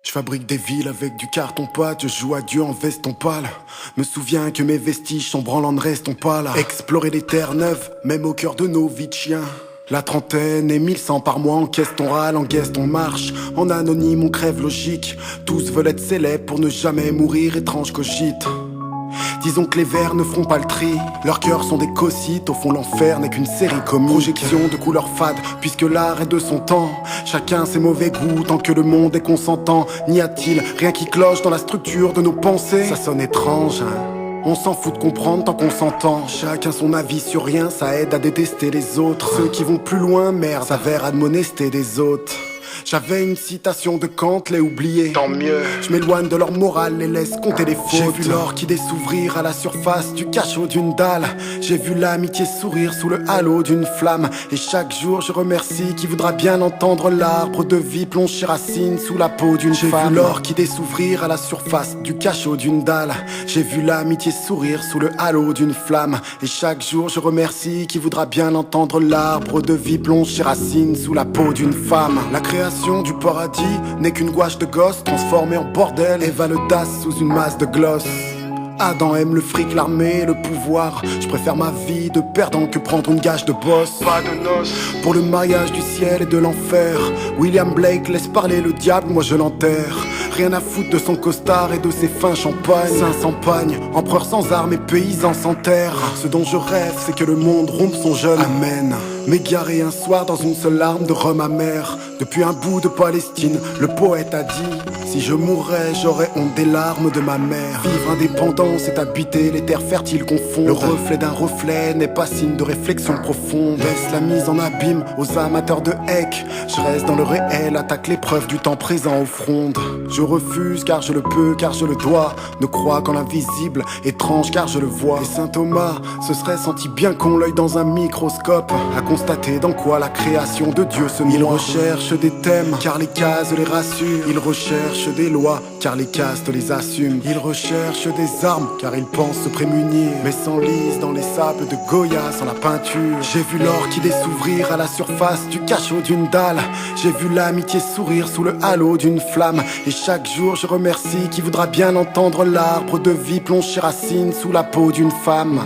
Je fabrique des villes avec du carton pâte, je joue à Dieu en veston pâle. Me souviens que mes vestiges sont branlants ne restons pas là. Explorer les terres neuves, même au cœur de nos vies de chiens. La trentaine et 1100 par mois, encaisse ton râle, encaisse ton marche. En anonyme on crève logique, tous veulent être célèbres pour ne jamais mourir, étrange cogite. Disons que les vers ne feront pas le tri. Leurs cœurs sont des cocytes, au fond l'enfer n'est qu'une série comique. Projection de couleurs fades, puisque l'art est de son temps. Chacun ses mauvais goûts, tant que le monde est consentant. N'y a-t-il rien qui cloche dans la structure de nos pensées? Ça sonne étrange, hein. On s'en fout de comprendre tant qu'on s'entend. Chacun son avis sur rien, ça aide à détester les autres. Ceux qui vont plus loin, merde, s'avèrent admonester des autres. J'avais une citation de Kant, l'ai oubliée. Tant mieux. Je m'éloigne de leur morale, les laisse compter les fautes. J'ai vu l'orchidée s'ouvrir à la surface du cachot d'une dalle. J'ai vu l'amitié sourire sous le halo d'une flamme. Et chaque jour je remercie qui voudra bien entendre l'arbre de vie plonger racines sous la peau d'une femme. J'ai vu l'orchidée s'ouvrir à la surface du cachot d'une dalle. J'ai vu l'amitié sourire sous le halo d'une flamme. Et chaque jour je remercie qui voudra bien entendre l'arbre de vie plonger racines sous la peau d'une femme. La création du paradis n'est qu'une gouache de gosse transformée en bordel et va le das sous une masse de gloss. Adam aime le fric, l'armée, le pouvoir. Je préfère ma vie de perdant que prendre une gage de boss. Pas de noces pour le mariage du ciel et de l'enfer. William Blake laisse parler le diable, moi je l'enterre. Rien à foutre de son costard et de ses fins champagnes. 500 pagnes, empereur sans armes et paysans sans terre. Ce dont je rêve, c'est que le monde rompe son jeûne. Amen. M'égarer un soir dans une seule larme de rhum amer. Depuis un bout de Palestine, le poète a dit: si je mourrais, j'aurais honte des larmes de ma mère. Vivre indépendant, c'est habiter les terres fertiles qu'on fonde. Le reflet d'un reflet n'est pas signe de réflexion profonde. Laisse la mise en abîme aux amateurs de heck. Je reste dans le réel, attaque l'épreuve du temps présent aux frondes. Je refuse car je le peux, car je le dois. Ne crois qu'en l'invisible, étrange car je le vois. Et saint Thomas se serait senti bien con, l'œil dans un microscope, à constater dans quoi la création de Dieu se noie. Il recherche des thèmes car les cases les rassurent. Il recherche des lois car les castes les assument. Il recherche des armes car il pense se prémunir, mais s'enlise dans les sables de Goya sans la peinture. J'ai vu l'orchidée s'ouvrir à la surface du cachot d'une dalle. J'ai vu l'amitié sourire sous le halo d'une flamme. Et chaque jour je remercie qui voudra bien entendre l'arbre de vie plonger racines sous la peau d'une femme.